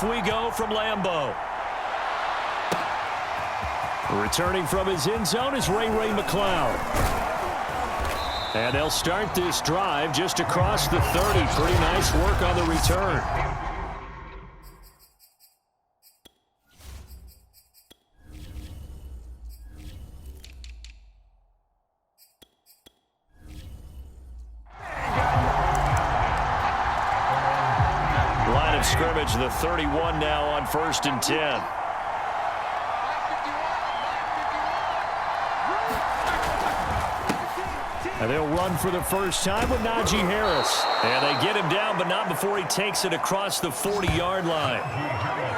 Off we go from Lambeau. Returning from his end zone is Ray McCloud. And they'll start this drive just across the 30. Pretty nice work on the return. Line of scrimmage, the 31 now on 1st and 10. And they'll run for the first time with Najee Harris. And they get him down, but not before he takes it across the 40-yard line.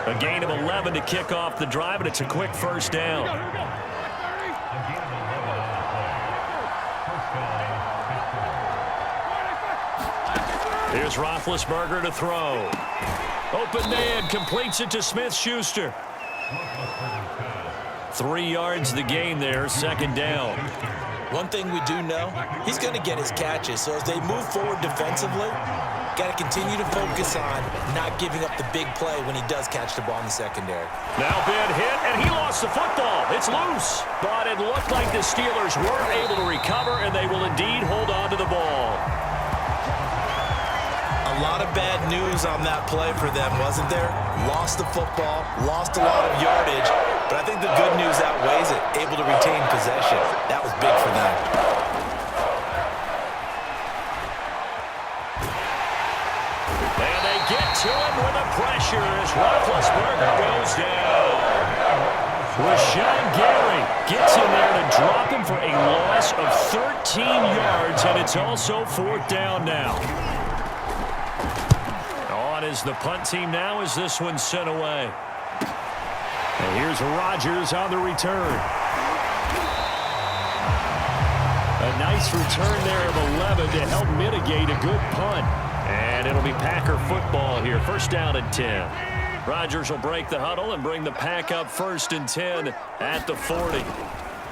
A gain of 11 to kick off the drive, and it's a quick first down. Here's Roethlisberger to throw. Open man, completes it to Smith-Schuster. 3 yards the gain there, second down. One thing we do know, he's going to get his catches. So as they move forward defensively, got to continue to focus on not giving up the big play when he does catch the ball in the secondary. Now big hit, and he lost the football. It's loose. But it looked like the Steelers weren't able to recover, and they will indeed hold on to the ball. A lot of bad news on that play for them, wasn't there? Lost the football, lost a lot of yardage, but I think the good news outweighs it. Able to retain possession. That was big for them. And they get to him with the pressure as Roethlisberger goes down. Rashawn Gary gets in there to drop him for a loss of 13 yards, and it's also 4th down now. On is the punt team now as this one's sent away. And here's Rodgers on the return. A nice return there of 11 to help mitigate a good punt. And it'll be Packer football here. First down and 10. Rodgers will break the huddle and bring the Pack up 1st and 10 at the 40.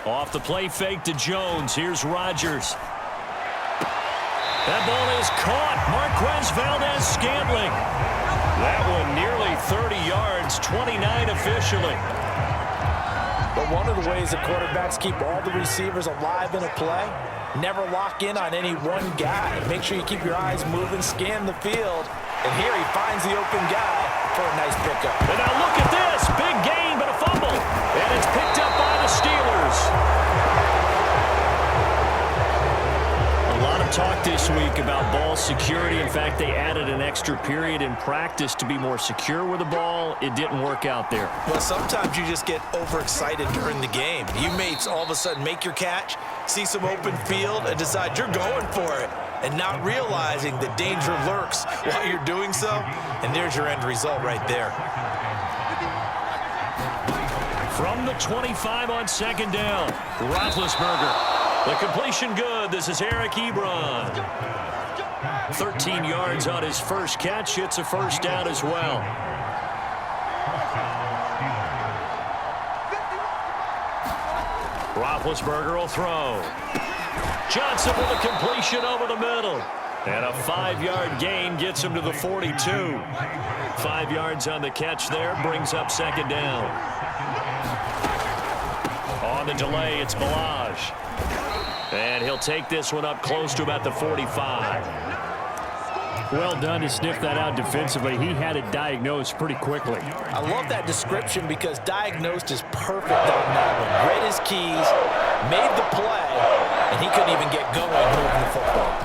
Off the play fake to Jones. Here's Rodgers. That ball is caught. Marquez Valdes-Scantling. That one nearly 30 yards, 29 officially. But one of the ways the quarterbacks keep all the receivers alive in a play, never lock in on any one guy. Make sure you keep your eyes moving, scan the field. And here he finds the open guy for a nice pickup. And now look at this. Big gain, but a fumble. And it's picked up by the Steelers. A lot of talk this week about ball security. In fact, they added an extra period in practice to be more secure with the ball. It didn't work out there. Well, sometimes you just get overexcited during the game. You mates all of a sudden make your catch, see some open field, and decide you're going for it, and not realizing the danger lurks while you're doing so. And there's your end result right there. From the 25 on 2nd down, Roethlisberger. The completion good. This is Eric Ebron. 13 yards on his first catch. It's a first down as well. Roethlisberger will throw. Johnson with a completion over the middle. And a 5-yard gain gets him to the 42. 5 yards on the catch there. Brings up 2nd down. On the delay, it's Balazs. And he'll take this one up close to about the 45. Well done to sniff that out defensively. He had it diagnosed pretty quickly. I love that description because diagnosed is perfect on that one. Read his keys, made the play, and he couldn't even get going moving the football.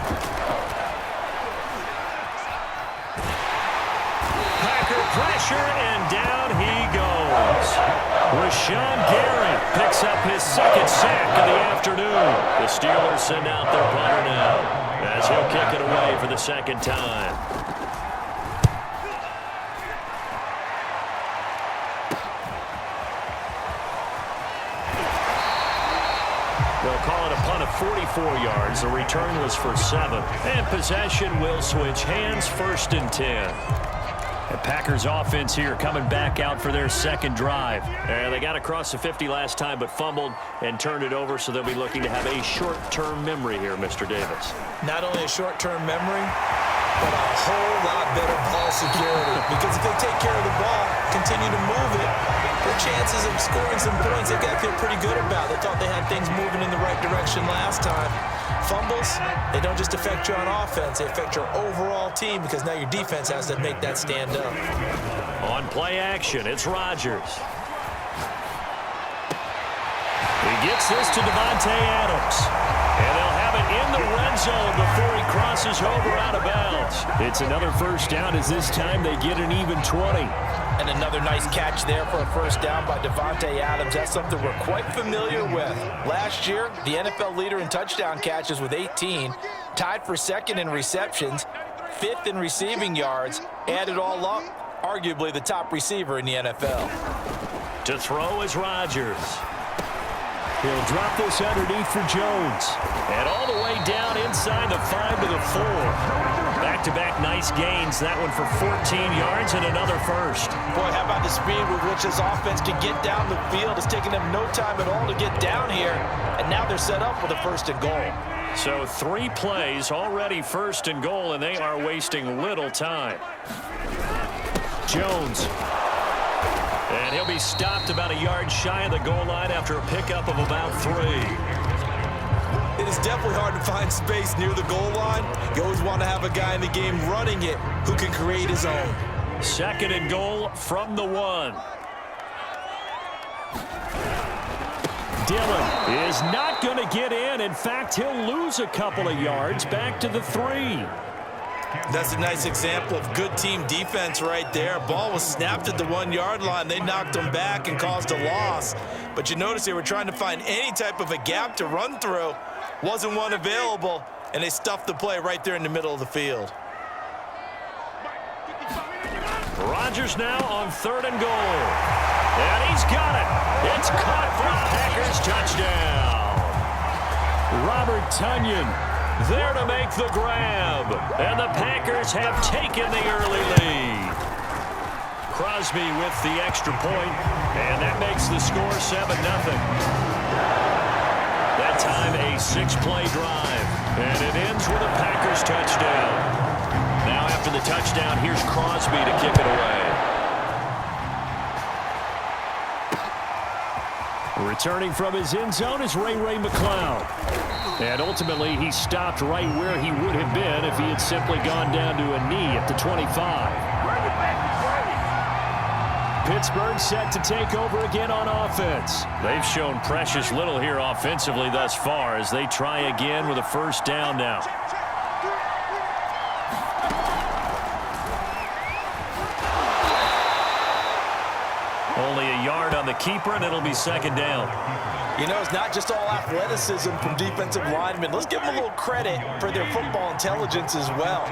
Packer pressure, and down he goes. Rashawn Gary picks up his 2nd sack of the afternoon. The Steelers send out their punter now as he'll kick it away for the 2nd time. They'll call it a punt of 44 yards. The return was for 7. And possession will switch hands, 1st and 10. The Packers offense here coming back out for their 2nd drive. And they got across the 50 last time but fumbled and turned it over, so they'll be looking to have a short-term memory here, Mr. Davis. Not only a short-term memory, but a whole lot better ball security. Because if they take care of the ball, chances of scoring some points they've got to feel pretty good about. They thought they had things moving in the right direction last time. Fumbles, they don't just affect you on offense, they affect your overall team because now your defense has to make that stand up. On play action, it's Rodgers. He gets this to Davante Adams. And they'll have it in the red zone before he crosses over out of bounds. It's another first down as this time they get an even 20. And another nice catch there for a first down by Davante Adams. That's something we're quite familiar with. Last year, the NFL leader in touchdown catches with 18, tied for second in receptions, fifth in receiving yards, add it all up, arguably the top receiver in the NFL. To throw is Rodgers. He'll drop this underneath for Jones. And all the way down inside the 5 to the 4. Back-to-back nice gains. That one for 14 yards and another first. Boy, how about the speed with which this offense can get down the field? It's taking them no time at all to get down here. And now they're set up with a first and goal. So 3 plays, already first and goal, and they are wasting little time. Jones. And he'll be stopped about a yard shy of the goal line after a pickup of about 3. It is definitely hard to find space near the goal line. You always want to have a guy in the game running it who can create his own. Second and goal from the 1. Dillon is not going to get in. In fact, he'll lose a couple of yards back to the 3. That's a nice example of good team defense right there. Ball was snapped at the 1-yard line. They knocked him back and caused a loss. But you notice they were trying to find any type of a gap to run through. Wasn't one available, and they stuffed the play right there in the middle of the field. Rodgers now on 3rd and goal. And he's got it. It's caught for a Packers touchdown. Robert Tonyan there to make the grab. And the Packers have taken the early lead. Crosby with the extra point, and that makes the score 7-0. That time a 6-play drive, and it ends with a Packers touchdown. Now after the touchdown, here's Crosby to kick it away. Returning from his end zone is Ray McCloud. And ultimately, he stopped right where he would have been if he had simply gone down to a knee at the 25. Pittsburgh set to take over again on offense. They've shown precious little here offensively thus far as they try again with a first down now. Only a yard on the keeper, and it'll be second down. You know, it's not just all athleticism from defensive linemen. Let's give them a little credit for their football intelligence as well.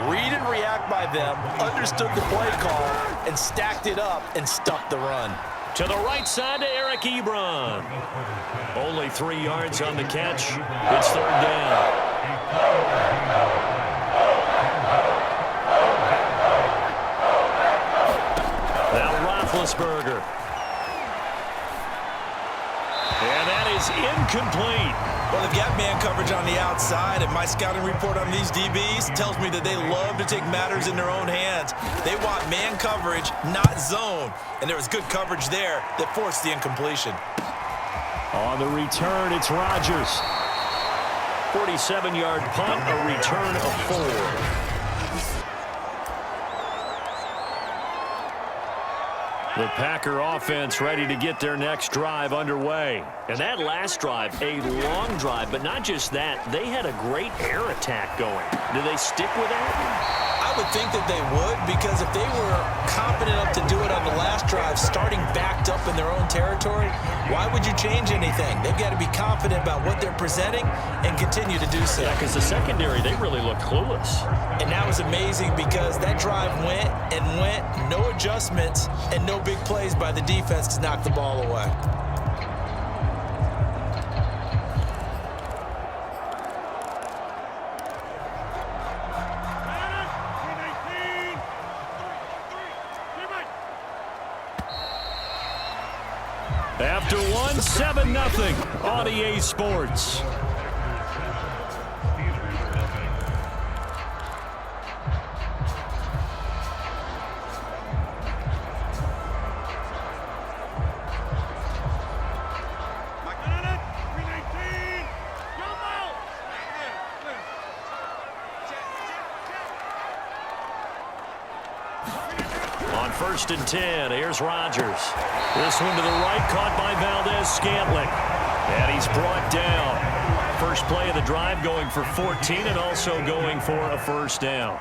Read and react by them, understood the play call, and stacked it up and stuffed the run. To the right side to Eric Ebron. Only 3 yards on the catch. It's 3rd down. Now Roethlisberger. And that is incomplete. Well, they've got man coverage on the outside, and my scouting report on these DBs tells me that they love to take matters in their own hands. They want man coverage, not zone. And there was good coverage there that forced the incompletion. On the return, it's Rodgers. 47-yard punt, a return of 4. The Packer offense ready to get their next drive underway. And that last drive, a long drive, but not just that. They had a great air attack going. Do they stick with that? I would think that they would, because if they were confident enough to do it on the last drive, starting backed up in their own territory, why would you change anything? They've got to be confident about what they're presenting and continue to do so. Yeah, because the secondary, they really looked clueless. And that was amazing because that drive went and went, no adjustments, and no big plays by the defense to knock the ball away. After one, 7-0 on EA Sports. first and 10. Here's Rodgers. This one to the right, caught by Valdez-Scantling. And he's brought down. First play of the drive, going for 14 and also going for a first down.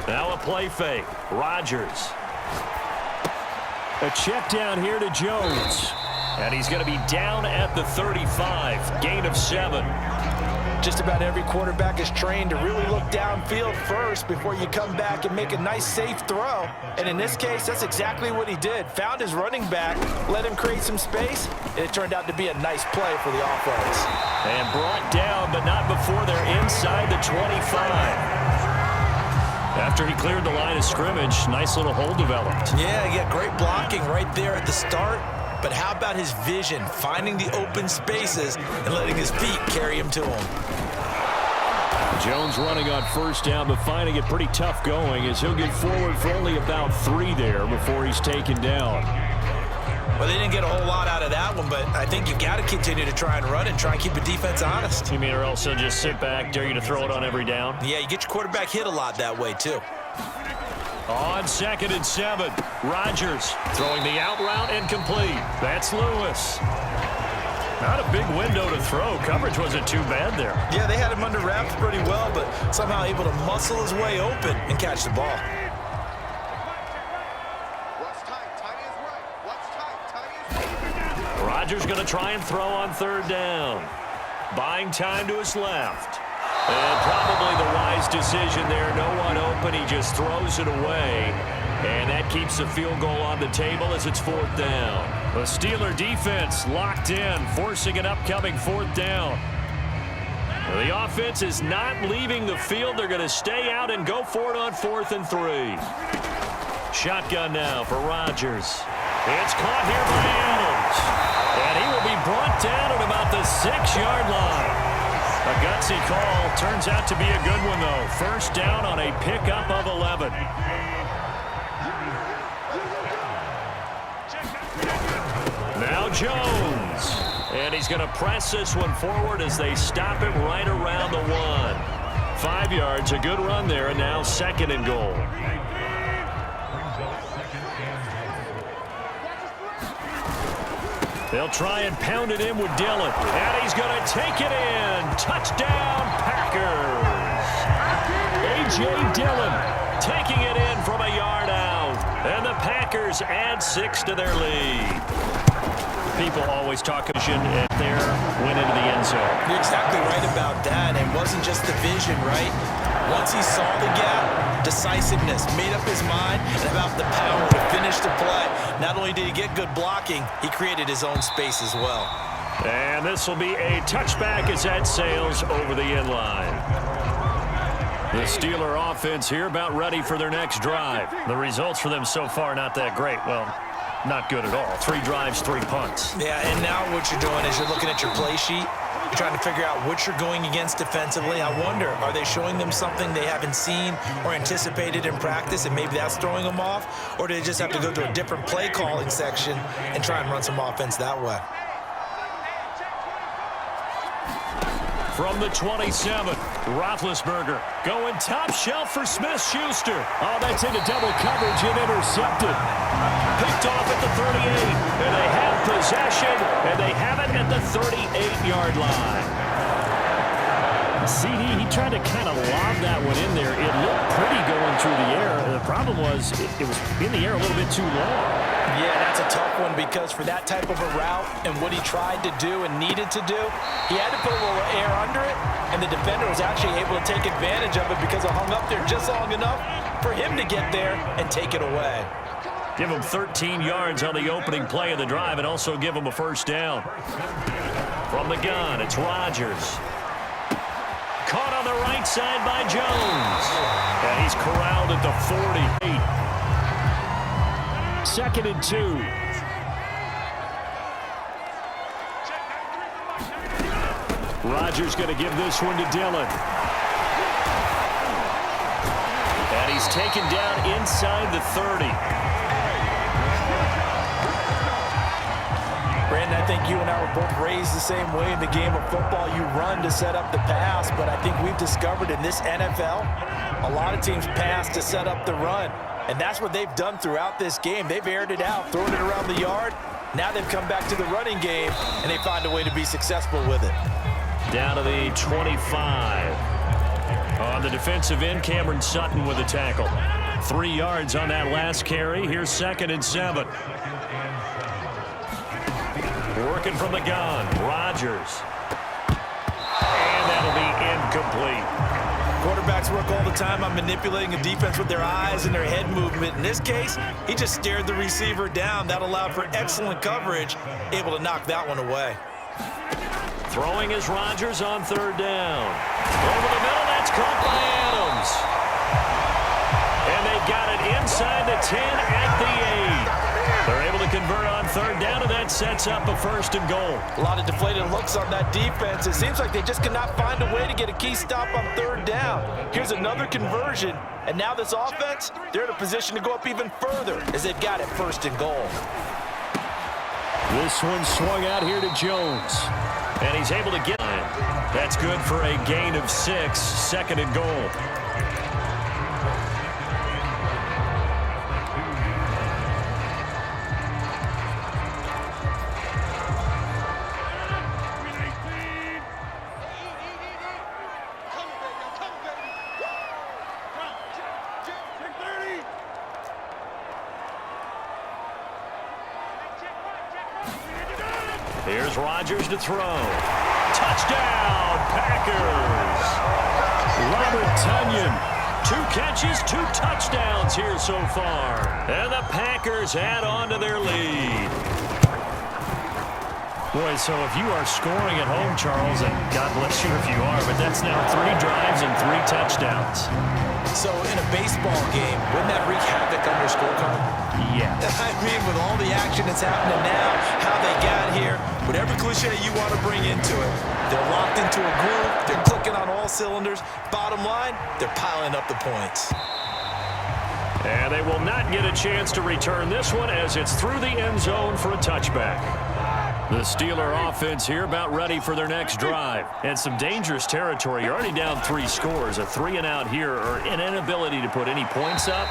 Now a play fake. Rodgers. A check down here to Jones. And he's going to be down at the 35. Gain of 7. Just about every quarterback is trained to really look downfield first before you come back and make a nice, safe throw. And in this case, that's exactly what he did. Found his running back, let him create some space, and it turned out to be a nice play for the offense. And brought down, but not before they're inside the 25. After he cleared the line of scrimmage, nice little hole developed. Yeah, great blocking right there at the start. But how about his vision, finding the open spaces and letting his feet carry him to him? Jones running on first down, but finding it pretty tough going as he'll get forward for only about 3 there before he's taken down. Well, they didn't get a whole lot out of that one, but I think you got to continue to try and run and try and keep the defense honest. You mean or else he'll just sit back, dare you to throw it on every down? Yeah, you get your quarterback hit a lot that way, too. On 2nd and 7, Rodgers throwing the out route incomplete. That's Lewis. Not a big window to throw. Coverage wasn't too bad there. Yeah, they had him under wraps pretty well, but somehow able to muscle his way open and catch the ball. Rodgers going to try and throw on 3rd down. Buying time to his left. And probably the wise decision there. No one open. He just throws it away. And that keeps the field goal on the table as it's 4th down. The Steeler defense locked in, forcing an upcoming 4th down. The offense is not leaving the field. They're going to stay out and go for it on 4th and 3. Shotgun now for Rodgers. It's caught here by Adams. And he will be brought down at about the 6-yard line. A gutsy call. Turns out to be a good one, though. First down on a pickup of 11. Now Jones. And he's going to press this one forward as they stop it right around the 1. 5 yards, a good run there, and now 2nd and goal. They'll try and pound it in with Dillon. And he's going to take it in. Touchdown, Packers. A.J. Dillon taking it in from a yard out. And the Packers add 6 to their lead. People always talk vision if they're went into the end zone. You're exactly right about that. It wasn't just the vision, right? Once he saw the gap, decisiveness, made up his mind, and about the power to finish the play. Not only did he get good blocking, he created his own space as well. And this will be a touchback as that sails over the end line. The Steeler offense here about ready for their next drive. The results for them so far not that great. Well, not good at all. 3 drives, 3 punts. Yeah, and now what you're doing is you're looking at your play sheet. You're trying to figure out what you're going against defensively. I wonder, are they showing them something they haven't seen or anticipated in practice, and maybe that's throwing them off? Or do they just have to go to a different play calling section and try and run some offense that way? From the 27, Roethlisberger going top shelf for Smith-Schuster. Oh, that's into double coverage and intercepted. Picked off at the 38, and they have possession, and they have it at the 38-yard line. CD, he tried to kind of lob that one in there. It looked pretty going through the air. The problem was it was in the air a little bit too long. Yeah, that's a tough one because for that type of a route and what he tried to do and needed to do, he had to put a little air under it, and the defender was actually able to take advantage of it because it hung up there just long enough for him to get there and take it away. Give him 13 yards on the opening play of the drive and also give him a first down. From the gun, it's Rodgers. Caught on the right side by Jones. And he's corralled at the 48. 2nd and 2. Rodgers going to give this one to Dillon. And he's taken down inside the 30. Brandon, I think you and I were both raised the same way in the game of football. You run to set up the pass, but I think we've discovered in this NFL, a lot of teams pass to set up the run. And that's what they've done throughout this game. They've aired it out, thrown it around the yard. Now they've come back to the running game, and they find a way to be successful with it. Down to the 25. On the defensive end, Cameron Sutton with a tackle. 3 yards on that last carry. Here's 2nd and 7. Working from the gun, Rodgers. And that'll be incomplete. Quarterbacks work all the time on manipulating a defense with their eyes and their head movement. In this case, he just stared the receiver down. That allowed for excellent coverage, able to knock that one away. Throwing is Rodgers on 3rd down. Over the middle, that's caught by Adams. And they got it inside the 10 at the 8. They're able to convert on 3rd down, and that sets up a 1st and goal. A lot of deflated looks on that defense. It seems like they just cannot find a way to get a key stop on 3rd down. Here's another conversion, and now this offense, they're in a position to go up even further as they've got it 1st and goal. This one swung out here to Jones, and he's able to get it. That's good for a gain of 6, 2nd and goal. Here's Rodgers to throw. Touchdown, Packers. Robert Tonyan, 2 catches, 2 touchdowns here so far. And the Packers add on to their lead. Boy, so if you are scoring at home, Charles, and God bless you if you are, but that's now 3 drives and 3 touchdowns. So in a baseball game, wouldn't that wreak havoc on your scorecard? Yeah. I mean, with all the action that's happening now, how they got here, whatever cliche you want to bring into it, they're locked into a groove, they're clicking on all cylinders. Bottom line, they're piling up the points. And they will not get a chance to return this one as it's through the end zone for a touchback. The Steeler offense here about ready for their next drive. And some dangerous territory. You're already down 3 scores. A 3-and-out here or an inability to put any points up.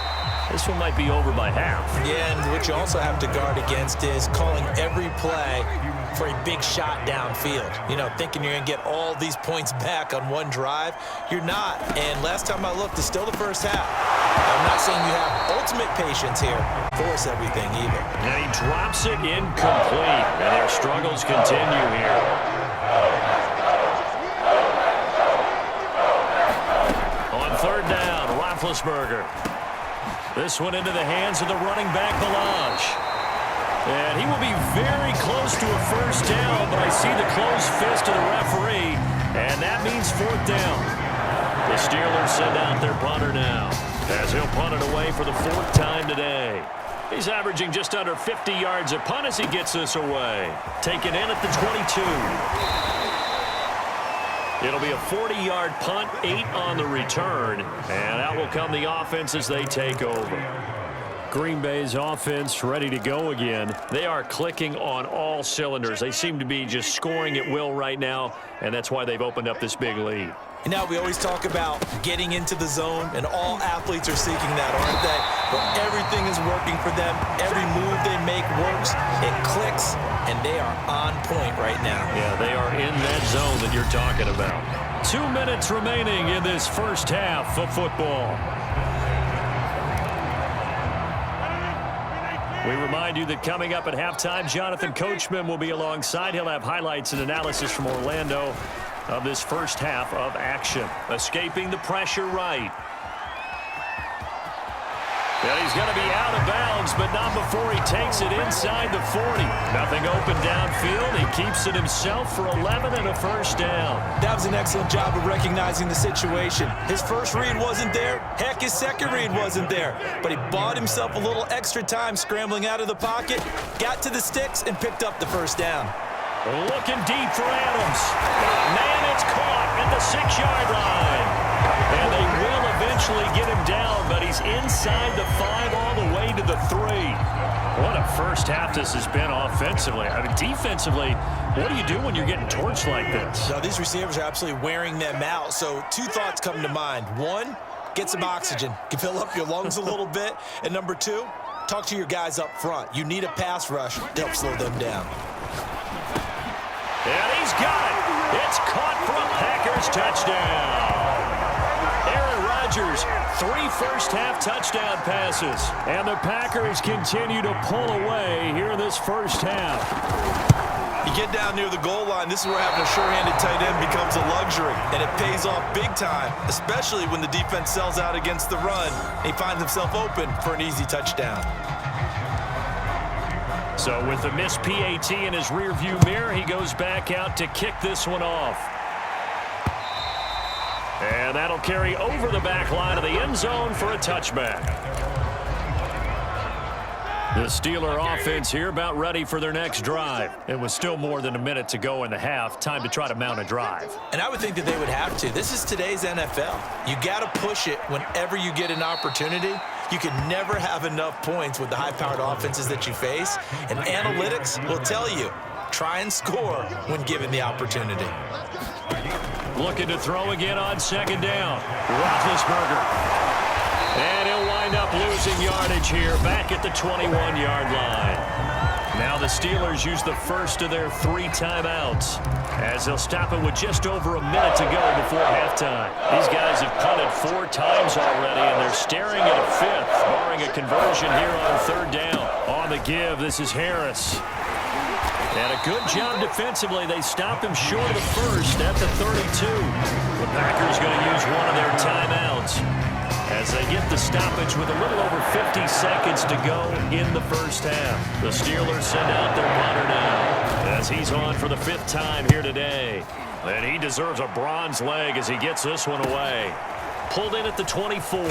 This one might be over by half. Yeah, and what you also have to guard against is calling every play for a big shot downfield. You know, thinking you're going to get all these points back on one drive. You're not. And last time I looked, it's still the first half. I'm not saying you have ultimate patience here. Force everything either. And he drops it incomplete. And their struggles continue here. On 3rd down, Roethlisberger. This one into the hands of the running back, Ballage. And he will be very close to a 1st down, but I see the closed fist of the referee, and that means 4th down. The Steelers send out their punter now, as he'll punt it away for the 4th time today. He's averaging just under 50 yards a punt as he gets this away. Taken in at the 22. It'll be a 40-yard punt, 8 on the return, and out will come the offense as they take over. Green Bay's offense ready to go again. They are clicking on all cylinders. They seem to be just scoring at will right now, and that's why they've opened up this big lead. And now we always talk about getting into the zone, and all athletes are seeking that, aren't they? Where everything is working for them. Every move they make works. It clicks, and they are on point right now. Yeah, they are in that zone that you're talking about. 2 minutes remaining in this first half of football. We remind you that coming up at halftime, Jonathan Coachman will be alongside. He'll have highlights and analysis from Orlando of this first half of action. Escaping the pressure right. And he's going to be out of bounds, but not before he takes it inside the 40. Nothing open downfield. He keeps it himself for 11 and a 1st down. That was an excellent job of recognizing the situation. His first read wasn't there. Heck, his second read wasn't there. But he bought himself a little extra time scrambling out of the pocket, got to the sticks, and picked up the 1st down. Looking deep for Adams. Man, it's caught at the 6-yard line. And they will eventually eventually get him down, but he's inside the 5 all the way to the 3. What a first half this has been offensively. I mean, defensively, what do you do when you're getting torched like this? Now, these receivers are absolutely wearing them out. So 2 thoughts come to mind. 1, get some oxygen. You can fill up your lungs a little bit. And number 2, talk to your guys up front. You need a pass rush to help slow them down. And he's got it. It's caught for a Packers touchdown. Aaron Rodgers, 3 first-half touchdown passes. And the Packers continue to pull away here in this first half. You get down near the goal line, this is where having a sure-handed tight end becomes a luxury. And it pays off big time, especially when the defense sells out against the run. He finds himself open for an easy touchdown. So with the missed PAT in his rearview mirror, he goes back out to kick this one off. And that'll carry over the back line of the end zone for a touchback. The Steeler offense here about ready for their next drive. It was still more than a minute to go in the half. Time to try to mount a drive. And I would think that they would have to. This is today's NFL. You got to push it whenever you get an opportunity. You can never have enough points with the high-powered offenses that you face. And analytics will tell you, try and score when given the opportunity. Looking to throw again on second down. Roethlisberger. And he'll wind up losing yardage here back at the 21-yard line. Now the Steelers use the first of their 3 timeouts as they'll stop it with just over a minute to go before halftime. These guys have punted 4 times already, and they're staring at a 5th, barring a conversion here on 3rd down. On the give, this is Harris. And a good job defensively. They stop him short of the first at the 32. The Packers going to use one of their timeouts as they get the stoppage with a little over 50 seconds to go in the first half. The Steelers send out their punter now as he's on for the 5th time here today. And he deserves a bronze leg as he gets this one away. Pulled in at the 24.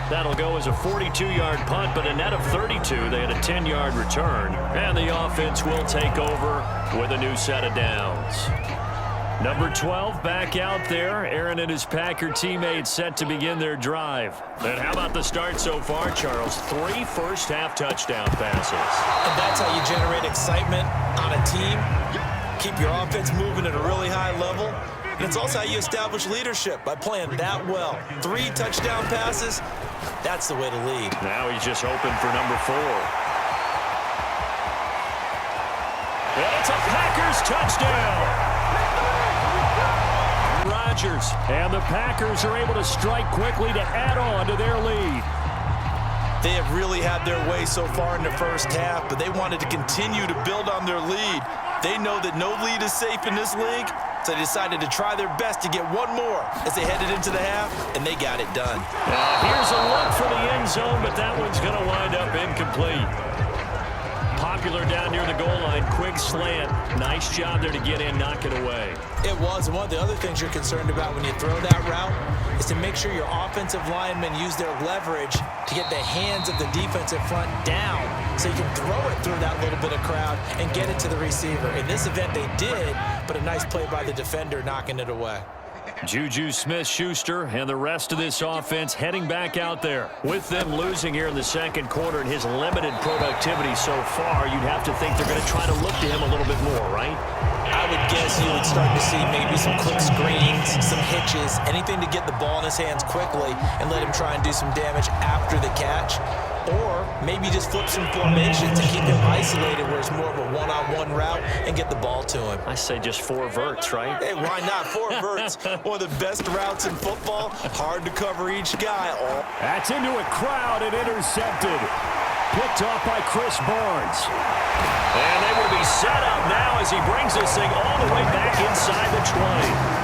That'll go as a 42-yard punt, but a net of 32. They had a 10-yard return. And the offense will take over with a new set of downs. Number 12 back out there. Aaron and his Packer teammates set to begin their drive. And how about the start so far, Charles? 3 first-half touchdown passes. And that's how you generate excitement on a team. Keep your offense moving at a really high level. And it's also how you establish leadership by playing that well. 3 touchdown passes, that's the way to lead. Now he's just open for number 4. And it's a Packers touchdown. Rodgers, and the Packers are able to strike quickly to add on to their lead. They have really had their way so far in the first half, but they wanted to continue to build on their lead. They know that no lead is safe in this league, so they decided to try their best to get one more as they headed into the half, and they got it done. Here's a look for the end zone, but that one's going to wind up incomplete. Popular down near the goal line, quick slant. Nice job there to get in, knock it away. It was, and one of the other things you're concerned about when you throw that route is to make sure your offensive linemen use their leverage to get the hands of the defensive front down so you can throw it through that little bit of crowd and get it to the receiver. In this event, they did, but a nice play by the defender knocking it away. Juju Smith-Schuster and the rest of this offense heading back out there. With them losing here in the second quarter and his limited productivity so far, you'd have to think they're going to try to look to him a little bit more, right? I would guess you would start to see maybe some quick screens, some hitches, anything to get the ball in his hands quickly and let him try and do some damage after the catch. Or maybe just flip some formations and keep him isolated where it's more of a one-on-one route and get the ball to him. I say just 4 verts, right? Hey, why not? 4 verts, one of the best routes in football. Hard to cover each guy. That's into a crowd and intercepted. Picked off by Chris Barnes. And they will be set up now as he brings this thing all the way back inside the 20.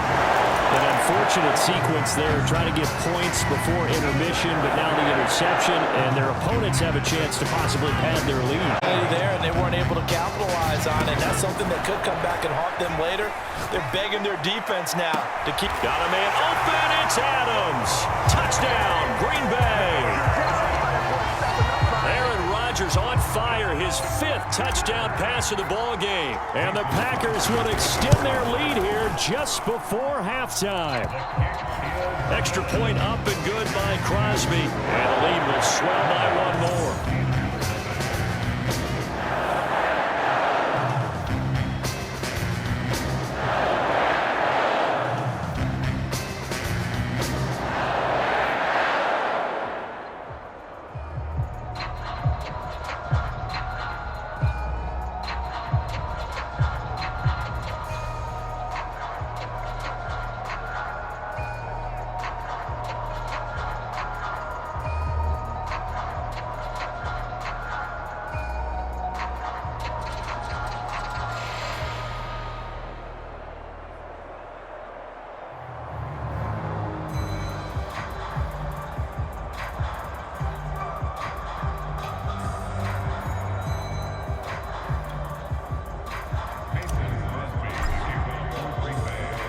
An unfortunate sequence there, trying to get points before intermission, but now the interception, and their opponents have a chance to possibly pad their lead. There, and they weren't able to capitalize on it. That's something that could come back and haunt them later. They're begging their defense now to keep. Got a man open, it's Adams. Touchdown, Green Bay. Aaron Rodgers on fire, his 5th touchdown pass of the ball game. And the Packers will extend their lead here just before halftime. Extra point up and good by Crosby. And the lead will swell by 1 more.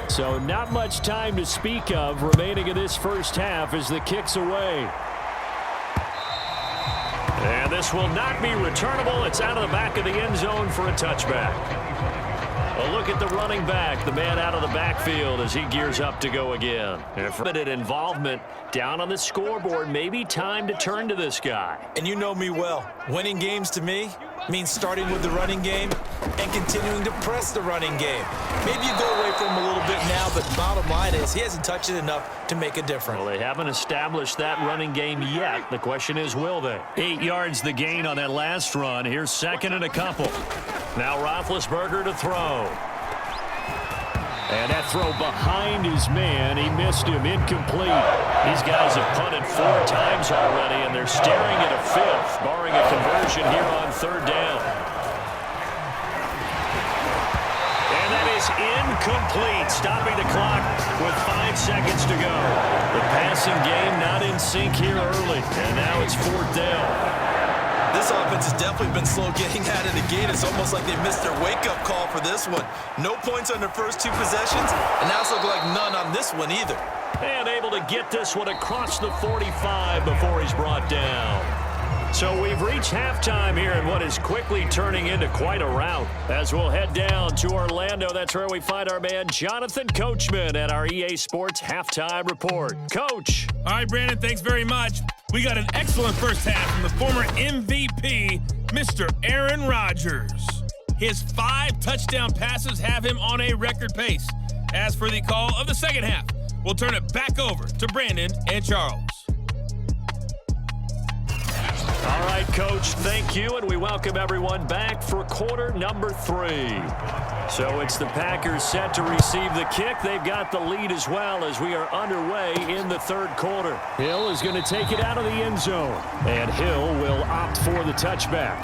So not much time to speak of remaining in this first half as the kick's away. And this will not be returnable. It's out of the back of the end zone for a touchback. A look at the running back, the man out of the backfield as he gears up to go again. And limited involvement down on the scoreboard. Maybe time to turn to this guy. And you know me well. Winning games to me means starting with the running game and continuing to press the running game. Maybe you go away from him a little bit now, but bottom line is he hasn't touched it enough to make a difference. Well, they haven't established that running game yet. The question is, will they? 8 yards the gain on that last run. Here's 2nd and a couple. Now Roethlisberger to throw. And that throw behind his man. He missed him. Incomplete. These guys have punted 4 times already, and they're staring at a 5th, barring a conversion here on 3rd down. And that is incomplete, stopping the clock with 5 seconds to go. The passing game not in sync here early, and now it's 4th down. This offense has definitely been slow getting out of the gate. It's almost like they missed their wake-up call for this one. No points on their first 2 possessions, and now it's looking like none on this one either. And able to get this one across the 45 before he's brought down. So we've reached halftime here in what is quickly turning into quite a rout. As we'll head down to Orlando, that's where we find our man Jonathan Coachman at our EA Sports Halftime Report. Coach. All right, Brandon, thanks very much. We got an excellent first half from the former MVP, Mr. Aaron Rodgers. His 5 touchdown passes have him on a record pace. As for the call of the second half, we'll turn it back over to Brandon and Charles. All right, Coach, thank you, and we welcome everyone back for quarter number 3. So it's the Packers set to receive the kick. They've got the lead as well as we are underway in the 3rd quarter. Hill is going to take it out of the end zone, and Hill will opt for the touchback.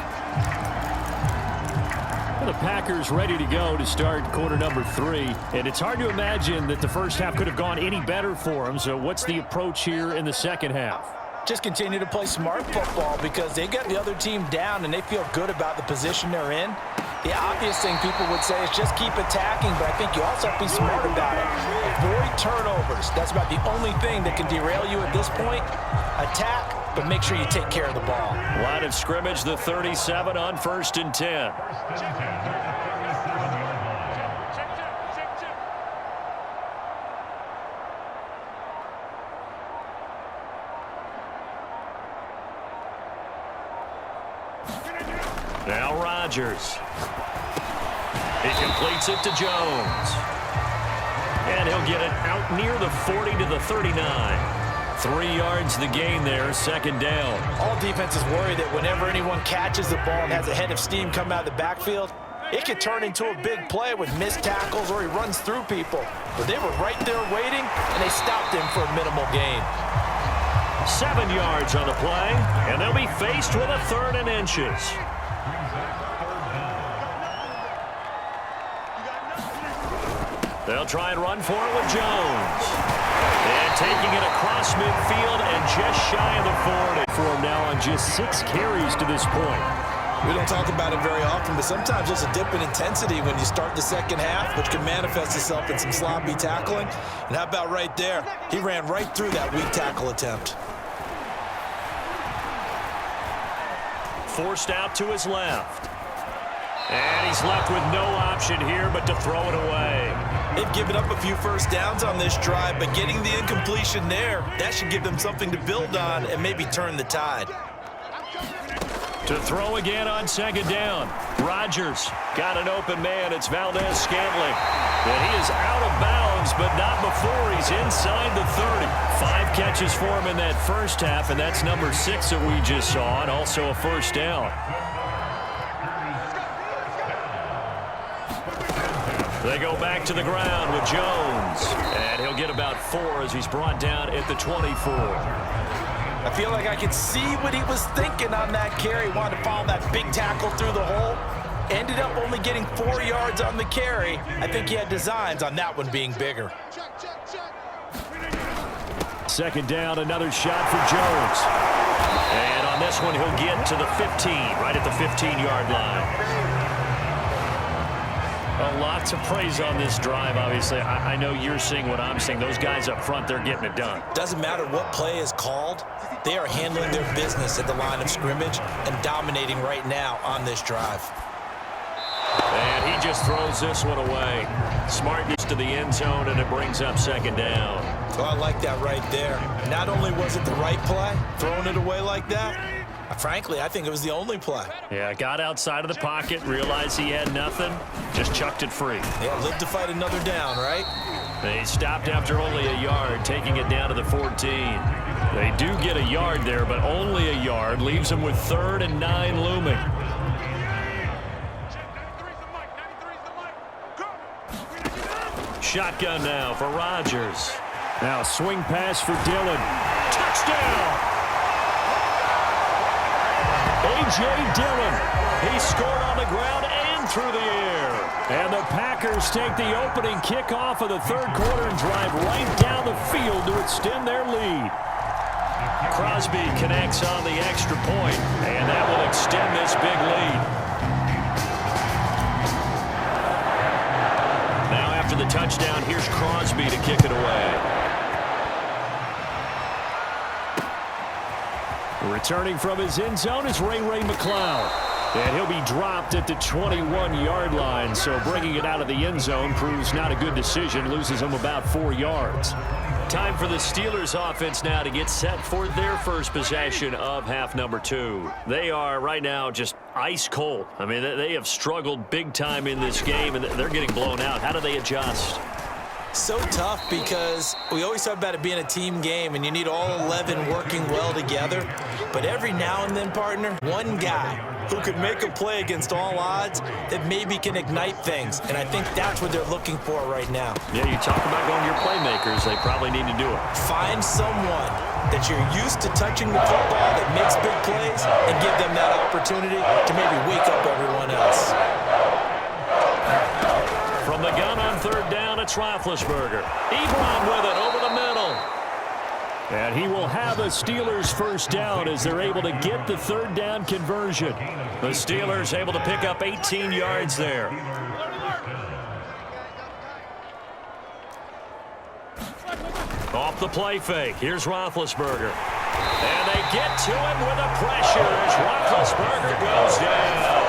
And the Packers ready to go to start quarter number 3, and it's hard to imagine that the first half could have gone any better for them. So what's the approach here in the second half? Just continue to play smart football because they got the other team down and they feel good about the position they're in. The obvious thing people would say is just keep attacking, but I think you also have to be smart about it. Avoid turnovers. That's about the only thing that can derail you at this point. Attack, but make sure you take care of the ball. Line of scrimmage, the 37 on 1st and 10. Now Rodgers. He completes it to Jones. And he'll get it out near the 40 to the 39. 3 yards the gain there, 2nd down. All defenses worry that whenever anyone catches the ball and has a head of steam come out of the backfield, it could turn into a big play with missed tackles or he runs through people. But they were right there waiting, and they stopped him for a minimal gain. 7 yards on the play, and they'll be faced with a 3rd and inches. They'll try and run for it with Jones. And taking it across midfield and just shy of the 40. For him now on just 6 carries to this point. We don't talk about it very often, but sometimes there's a dip in intensity when you start the second half, which can manifest itself in some sloppy tackling. And how about right there? He ran right through that weak tackle attempt. forced out to his left. And he's left with no option here but to throw it away. They've given up a few first downs on this drive, but getting the incompletion there, that should give them something to build on and maybe turn the tide. To throw again on second down. Rodgers got an open man. It's Valdez-Scantling. And he is out of bounds, but not before he's inside the 30. 5 catches for him in that first half, and that's number 6 that we just saw, and also a first down. They go back to the ground with Jones, and he'll get about 4 as he's brought down at the 24. I feel like I could see what he was thinking on that carry. Wanted to follow that big tackle through the hole. Ended up only getting 4 yards on the carry. I think he had designs on that one being bigger. Second down, another shot for Jones. And on this one, he'll get to the 15, right at the 15-yard line. A lot to praise on this drive, obviously. I know you're seeing what I'm seeing. Those guys up front, they're getting it done. Doesn't matter what play is called. They are handling their business at the line of scrimmage and dominating right now on this drive. And he just throws this one away. Smart gets to the end zone, and it brings up second down. Oh, I like that right there. Not only was it the right play, throwing it away like that, frankly, I think it was the only play. Yeah, got outside of the pocket, realized he had nothing, just chucked it free. Yeah, live to fight another down, right? They stopped after only a yard, taking it down to the 14. They do get a yard there, but only a yard. Leaves them with 3rd and 9 looming. Shotgun now for Rodgers. Now swing pass for Dillon. Touchdown! A.J. Dillon. He scored on the ground and through the air. And the Packers take the opening kickoff of the third quarter and drive right down the field to extend their lead. Crosby connects on the extra point, and that will extend this big lead. Now after the touchdown, here's Crosby to kick it away. Returning from his end zone is Ray McCloud. And he'll be dropped at the 21-yard line, so bringing it out of the end zone proves not a good decision, loses him about 4 yards. Time for the Steelers offense now to get set for their first possession of half number 2. They are right now just ice cold. I mean, they have struggled big time in this game, and they're getting blown out. How do they adjust? So tough because we always talk about it being a team game and you need all 11 working well together. But every now and then, partner, one guy who could make a play against all odds that maybe can ignite things. And I think that's what they're looking for right now. Yeah, you talk about going to your playmakers. They probably need to do it. Find someone that you're used to touching the football that makes big plays and give them that opportunity to maybe wake up everyone else. From the gun on third down, it's Roethlisberger. Ebron with it over the middle. And he will have a Steelers first down as they're able to get the third down conversion. The Steelers able to pick up 18 yards there. Off the play fake. Here's Roethlisberger. And they get to him with a pressure as Roethlisberger goes down.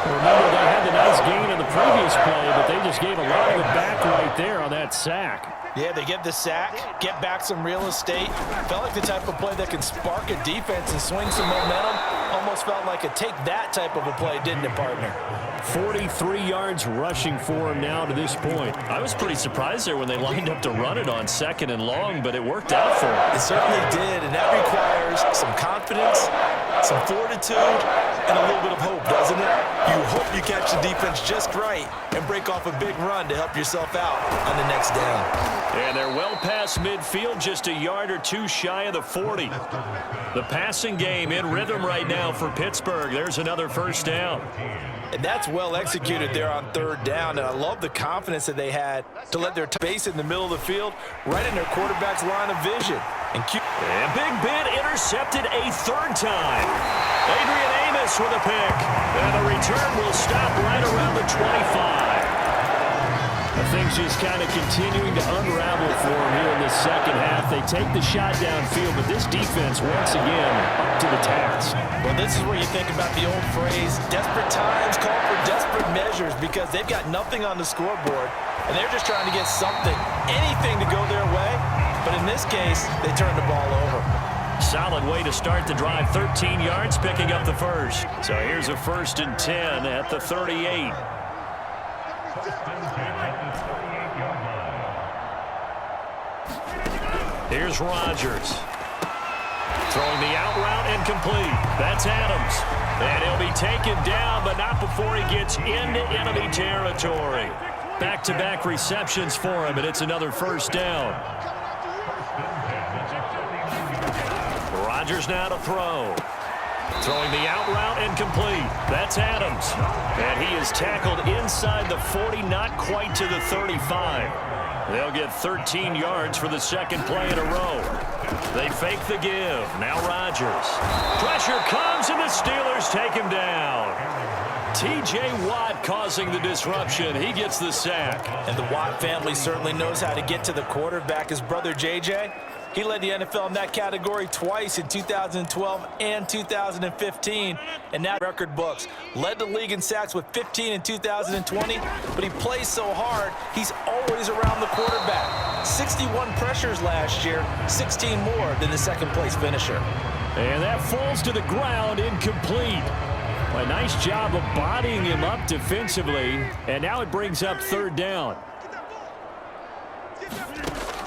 Remember, they had the nice gain in the previous play, but they just gave a lot of it back right there on that sack. Yeah, they get the sack, get back some real estate. Felt like the type of play that can spark a defense and swing some momentum. Almost felt like a take that type of a play, didn't it, partner? 43 yards rushing for him now to this point. I was pretty surprised there when they lined up to run it on 2nd and long, but it worked out for him. It certainly did, and that requires some confidence, some fortitude, and a little bit of hope, doesn't it? You hope you catch the defense just right and break off a big run to help yourself out on the next down. And they're well past midfield, just a yard or two shy of the 40. The passing game in rhythm right now for Pittsburgh. There's another first down. And that's well executed there on third down. And I love the confidence that they had to let their base in the middle of the field right in their quarterback's line of vision. And Big Ben intercepted a third time. Adrian Amos with a pick. And the return will stop right around the 25. A things just kind of continuing to unravel for them here in the second half. They take the shot downfield, but this defense, once again, up to the task. Well, this is where you think about the old phrase, desperate times call for desperate measures, because they've got nothing on the scoreboard, and they're just trying to get something, anything to go their way. But in this case, they turn the ball over. Solid way to start the drive, 13 yards, picking up the first. So here's a 1st and 10 at the 38. Here's Rodgers. Throwing the out route and complete. That's Adams. And he'll be taken down, but not before he gets into enemy territory. Back-to-back receptions for him, and it's another 1st down. Rodgers now to throw. Throwing the out route and complete. That's Adams. And he is tackled inside the 40, not quite to the 35. They'll get 13 yards for the second play in a row. They fake the give. Now Rodgers. Pressure comes, and the Steelers take him down. T.J. Watt causing the disruption. He gets the sack. And the Watt family certainly knows how to get to the quarterback. His brother J.J., he led the NFL in that category twice in 2012 and 2015, and now record books. Led the league in sacks with 15 in 2020, but he plays so hard, he's always around the quarterback. 61 pressures last year, 16 more than the second-place finisher. And that falls to the ground, incomplete. A nice job of bodying him up defensively, and now it brings up 3rd down.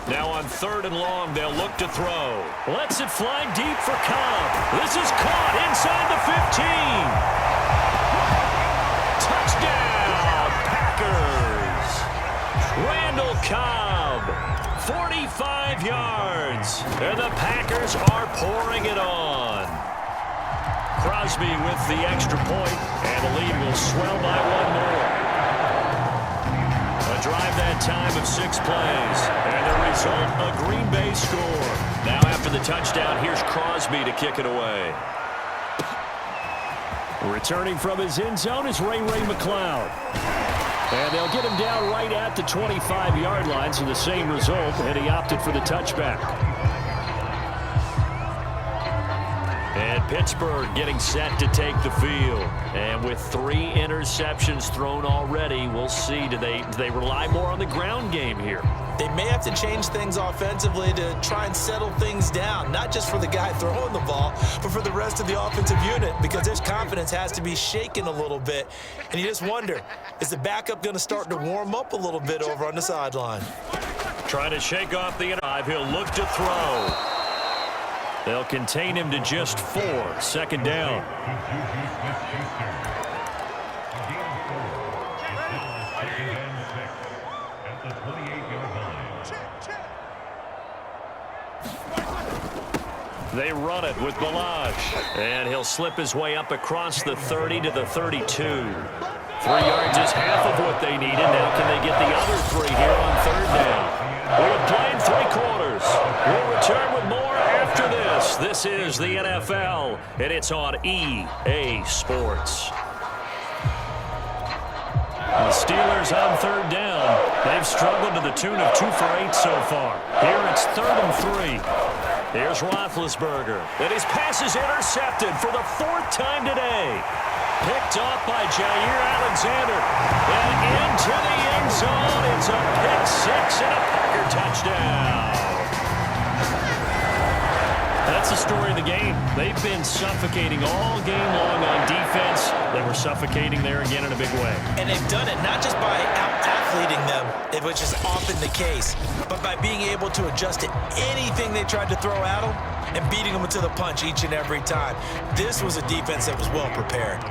Now on 3rd and long, they'll look to throw. Lets it fly deep for Cobb. This is caught inside the 15. Touchdown, Packers. Randall Cobb, 45 yards. And the Packers are pouring it on. Crosby with the extra point, and the lead will swell by 1 more. A drive that time of 6 plays, and the result, a Green Bay score. Now after the touchdown, here's Crosby to kick it away. Returning from his end zone is Ray McCloud. And they'll get him down right at the 25-yard line, so the same result, and he opted for the touchback. And Pittsburgh getting set to take the field. And with 3 interceptions thrown already, we'll see. Do they rely more on the ground game here? They may have to change things offensively to try and settle things down, not just for the guy throwing the ball, but for the rest of the offensive unit, because their confidence has to be shaken a little bit. And you just wonder, is the backup going to start to warm up a little bit over on the sideline? Trying to shake off the drive. He'll look to throw. They'll contain him to just 4. 2nd down. They run it with Balaj. And he'll slip his way up across the 30 to the 32. 3 yards is half of what they needed. Now can they get the other 3 here on 3rd down? We have played 3 quarters. We'll return with more after this. This is the NFL, and it's on EA Sports. The Steelers on 3rd down. They've struggled to the tune of 2 for 8 so far. Here it's 3rd and 3. Here's Roethlisberger. And his pass is intercepted for the 4th time today. Picked off by Jair Alexander. And into the end zone. It's a pick 6 and a Packer touchdown. That's the story of the game. They've been suffocating all game long on defense. They were suffocating there again in a big way. And they've done it not just by out-athleting them, which is often the case, but by being able to adjust to anything they tried to throw at them and beating them to the punch each and every time. This was a defense that was well prepared.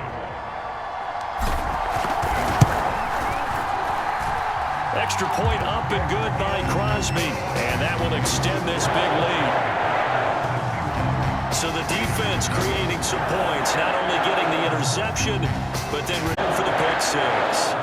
Extra point up and good by Crosby. And that will extend this big lead. So the defense creating some points, not only getting the interception, but then ready for the pick 6.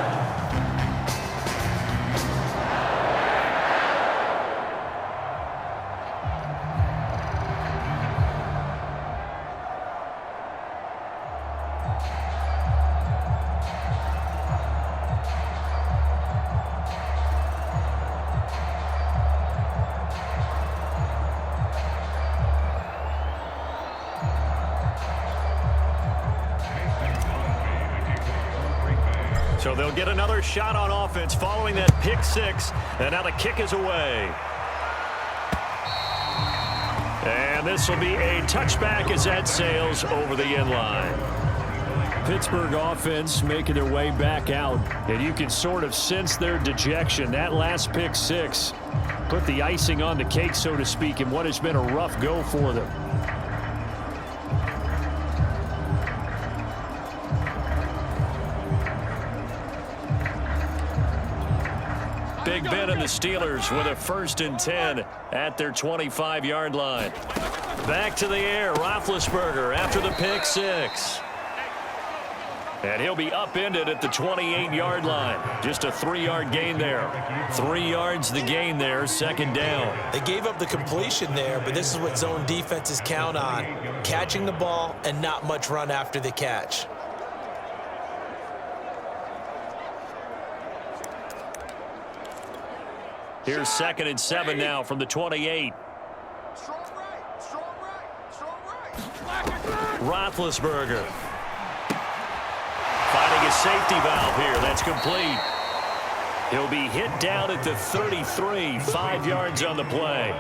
So they'll get another shot on offense following that pick six. And now the kick is away. And this will be a touchback as that sails over the end line. Pittsburgh offense making their way back out. And you can sort of sense their dejection. That last pick six put the icing on the cake, so to speak, in what has been a rough go for them. Big Ben and the Steelers with a 1st and 10 at their 25-yard line. Back to the air, Roethlisberger after the pick six. And he'll be upended at the 28-yard line. Just a 3-yard gain there. 3 yards the gain there, 2nd down. They gave up the completion there, but this is what zone defenses count on. Catching the ball and not much run after the catch. Here's 2nd and 7 now from the 28. Roethlisberger. Finding a safety valve here. That's complete. He'll be hit down at the 33. 5 yards on the play.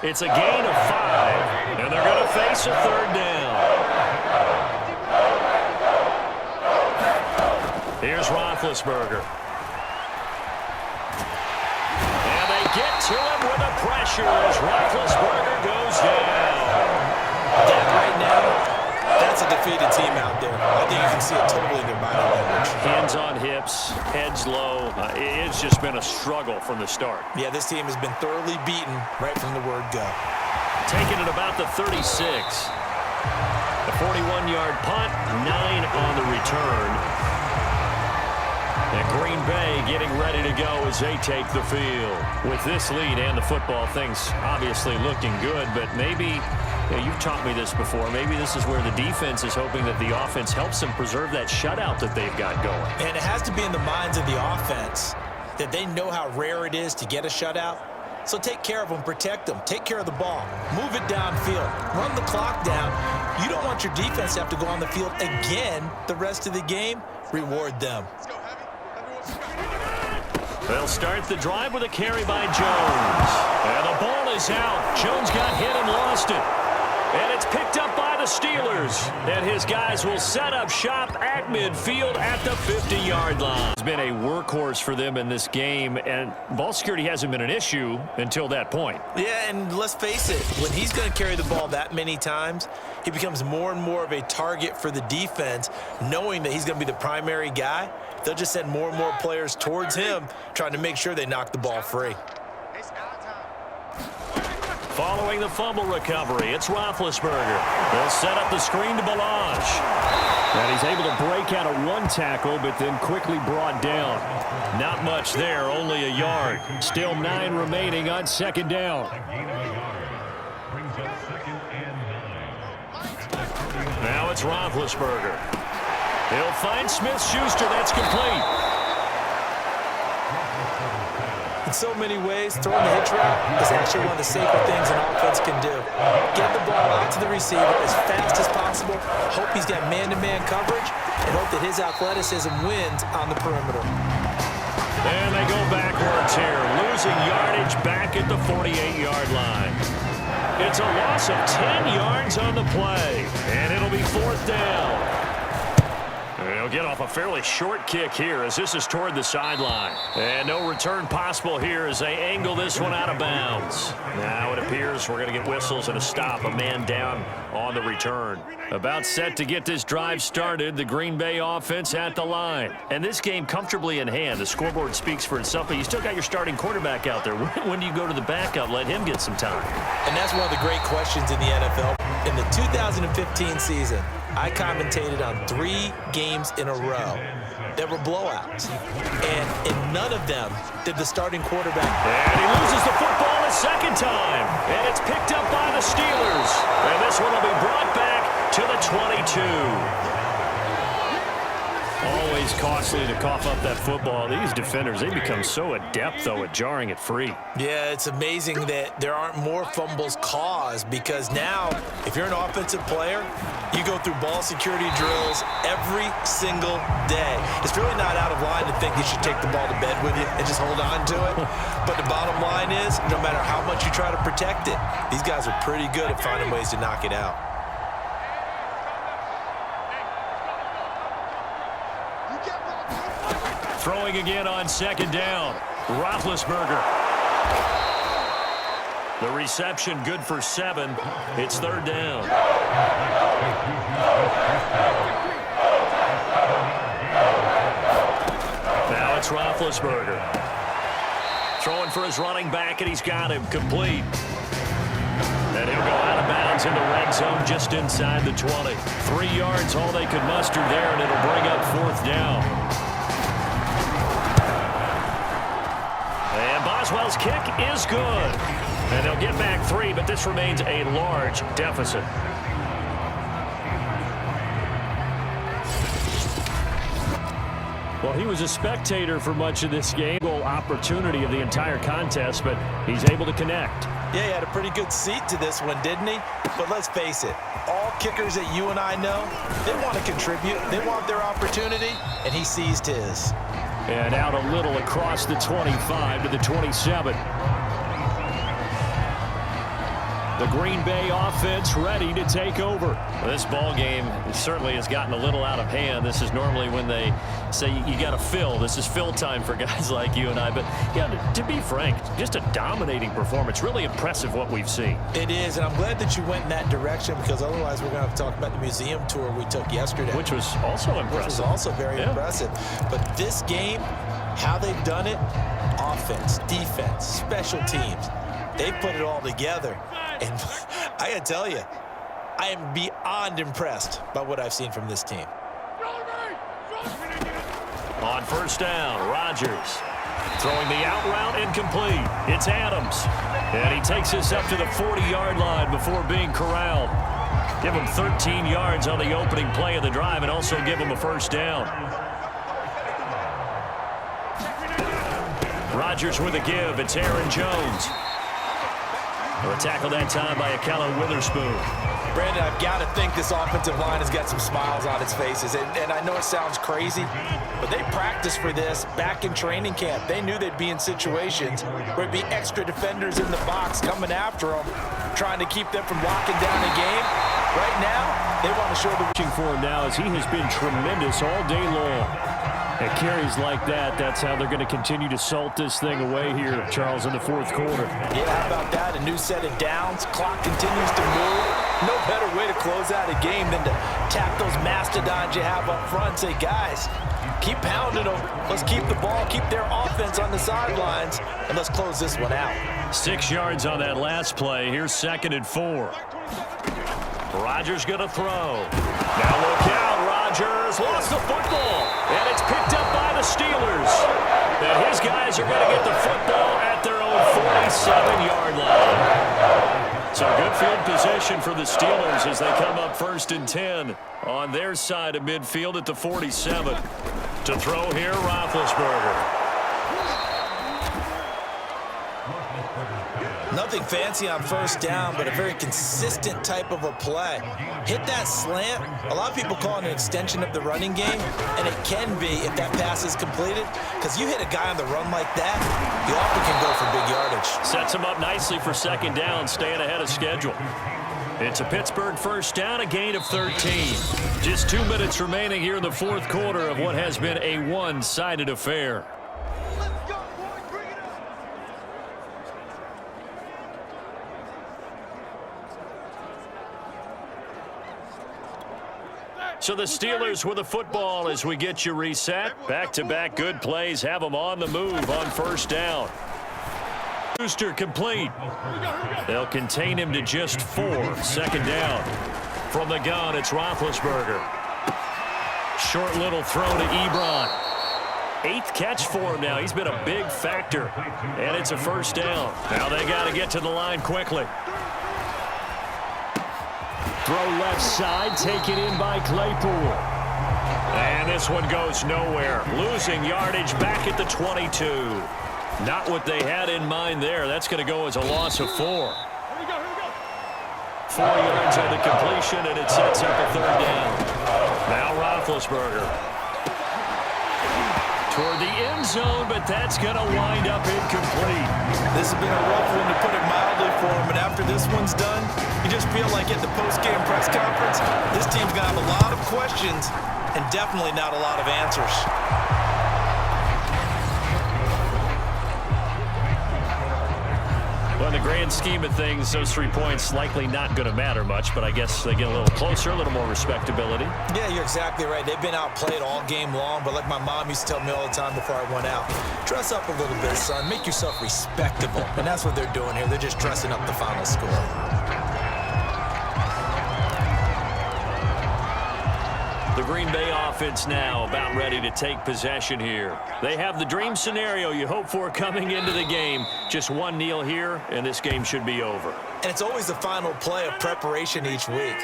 It's a gain of 5. And they're going to face a 3rd down. Here's Roethlisberger. Get to him with the pressure as Roethlisberger goes down. That right now, that's a defeated team out there. I think you can see it totally in their body language. Hands on hips, heads low. It's just been a struggle from the start. Yeah, this team has been thoroughly beaten right from the word go. Taking it about the 36. A 41-yard punt, 9 on the return. And Green Bay getting ready to go as they take the field. With this lead and the football, things obviously looking good, but maybe, you've taught me this before, maybe this is where the defense is hoping that the offense helps them preserve that shutout that they've got going. And it has to be in the minds of the offense that they know how rare it is to get a shutout. So take care of them, protect them, take care of the ball, move it downfield, run the clock down. You don't want your defense to have to go on the field again the rest of the game. Reward them. They'll start the drive with a carry by Jones. And the ball is out. Jones got hit and lost it. And it's picked up by the Steelers. And his guys will set up shop at midfield at the 50-yard line. It's been a workhorse for them in this game, and ball security hasn't been an issue until that point. Yeah, and let's face it, when he's going to carry the ball that many times, he becomes more and more of a target for the defense, knowing that he's going to be the primary guy. They'll just send more and more players towards him, trying to make sure they knock the ball free. Following the fumble recovery, it's Roethlisberger. They'll set up the screen to Ballage. And he's able to break out of one tackle, but then quickly brought down. Not much there, only a yard. Still 9 remaining on 2nd down. Now it's Roethlisberger. He'll find Smith-Schuster. That's complete. In so many ways, throwing the hitch route is actually one of the safer things an offense can do. Get the ball out to the receiver as fast as possible, hope he's got man-to-man coverage, and hope that his athleticism wins on the perimeter. And they go backwards here, losing yardage back at the 48-yard line. It's a loss of 10 yards on the play, and it'll be 4th down. They'll get off a fairly short kick here as this is toward the sideline. And no return possible here as they angle this one out of bounds. Now it appears we're going to get whistles and a stop. A man down on the return. About set to get this drive started. The Green Bay offense at the line. And this game comfortably in hand. The scoreboard speaks for itself, but you still got your starting quarterback out there. When do you go to the backup? Let him get some time. And that's one of the great questions in the NFL. In the 2015 season, I commentated on 3 games in a row that were blowouts. And in none of them did the starting quarterback. And he loses the football a 2nd time. And it's picked up by the Steelers. And this one will be brought back to the 22. Always costly to cough up that football. These defenders, they become so adept, though, at jarring it free. Yeah, it's amazing that there aren't more fumbles caused because now, if you're an offensive player, you go through ball security drills every single day. It's really not out of line to think you should take the ball to bed with you and just hold on to it. But the bottom line is, no matter how much you try to protect it, these guys are pretty good at finding ways to knock it out. Throwing again on second down. Roethlisberger. The reception good for 7. It's third down. Now it's Roethlisberger. Throwing for his running back, and he's got him complete. And he'll go out of bounds in the red zone just inside the 20. 3 yards, all they could muster there, and it'll bring up fourth down. And Boswell's kick is good. And they'll get back 3, but this remains a large deficit. Well, he was a spectator for much of this game. Goal opportunity of the entire contest, but he's able to connect. Yeah, he had a pretty good seat to this one, didn't he? But let's face it, all kickers that you and I know, they want to contribute. They want their opportunity, and he seized his. And out a little across the 25 to the 27. The Green Bay offense ready to take over. Well, this ball game certainly has gotten a little out of hand. This is normally when they say you got to fill. This is fill time for guys like you and I. But, yeah, to be frank, just a dominating performance. Really impressive what we've seen. It is, and I'm glad that you went in that direction because otherwise we're going to have to talk about the museum tour we took yesterday. Which was also impressive. Which was also very impressive. But this game, how they've done it, offense, defense, special teams, they put it all together. And I got to tell you, I am beyond impressed by what I've seen from this team. On first down, Rodgers throwing the out route incomplete. It's Adams. And he takes us up to the 40-yard line before being corralled. Give him 13 yards on the opening play of the drive and also give him a first down. Rodgers with a give. It's Aaron Jones. A tackle that time by Ahkello Witherspoon. Brandon, I've got to think this offensive line has got some smiles on its faces. And I know it sounds crazy, but they practiced for this back in training camp. They knew they'd be in situations where it'd be extra defenders in the box coming after them, trying to keep them from locking down the game. Right now, they want to show the watching for him now as he has been tremendous all day long. At carries like that, that's how they're going to continue to salt this thing away here, Charles, in the fourth quarter. Yeah, how about that? A new set of downs. Clock continues to move. No better way to close out a game than to tap those mastodons you have up front and say, guys, keep pounding them. Let's keep the ball, keep their offense on the sidelines, and let's close this one out. 6 yards on that last play. Here's 2nd and 4. Rodgers going to throw. Now look out, Rodgers lost the football, and it's picked up by the Steelers. And his guys are going to get the football at their own 47-yard line. So good field position for the Steelers as they come up 1st and 10 on their side of midfield at the 47. To throw here, Roethlisberger. Nothing fancy on first down, but a very consistent type of a play. Hit that slant. A lot of people call it an extension of the running game, and it can be if that pass is completed, because you hit a guy on the run like that, you often can go for big yardage. Sets him up nicely for 2nd down, staying ahead of schedule. It's a Pittsburgh first down, a gain of 13. Just 2 minutes remaining here in the fourth quarter of what has been a one-sided affair. So the Steelers with the football as we get you reset. Back-to-back good plays have them on the move on first down. Brewster complete. They'll contain him to just 4. 2nd down. From the gun, it's Roethlisberger. Short little throw to Ebron. 8th catch for him now. He's been a big factor. And it's a first down. Now they got to get to the line quickly. Throw left side, taken in by Claypool. And this one goes nowhere. Losing yardage back at the 22. Not what they had in mind there. That's going to go as a loss of 4. 4 yards on the completion, and it sets up a 3rd down. Now Roethlisberger toward the end zone, but that's going to wind up incomplete. This has been a rough one, to put it mildly, for him. And after this one's done, you just feel like at the post-game press conference, this team's going to have a lot of questions and definitely not a lot of answers. Well, in the grand scheme of things, those 3 points likely not going to matter much, but I guess they get a little closer, a little more respectability. Yeah, you're exactly right. They've been outplayed all game long, but like my mom used to tell me all the time before I went out, dress up a little bit, son. Make yourself respectable. And that's what they're doing here. They're just dressing up the final score. The Green Bay offense now about ready to take possession here. They have the dream scenario you hope for coming into the game. Just one kneel here, and this game should be over. And it's always the final play of preparation each week.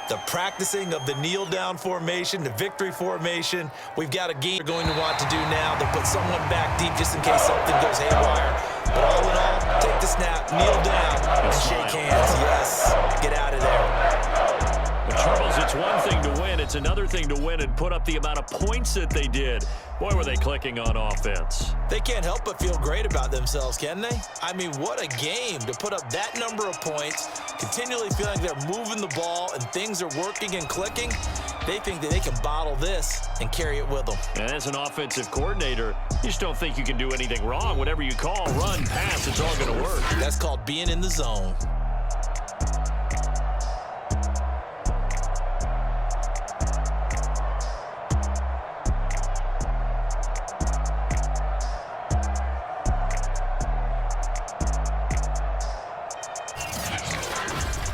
The practicing of the kneel-down formation, the victory formation. We've got a game they're going to want to do now. They'll put someone back deep just in case something goes haywire. But all in all, take the snap, kneel down, and shake hands. Yes, get out of there. Charles, it's one thing to win. It's another thing to win and put up the amount of points that they did. Boy, were they clicking on offense. They can't help but feel great about themselves, can they? I mean, what a game to put up that number of points, continually feeling they're moving the ball and things are working and clicking. They think that they can bottle this and carry it with them. And as an offensive coordinator, you just don't think you can do anything wrong. Whatever you call, run, pass, it's all going to work. That's called being in the zone.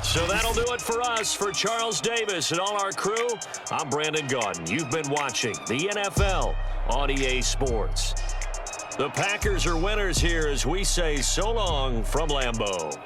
So that'll do it for us. For Charles Davis and all our crew, I'm Brandon Gaudin. You've been watching the NFL on EA Sports. The Packers are winners here as we say so long from Lambeau.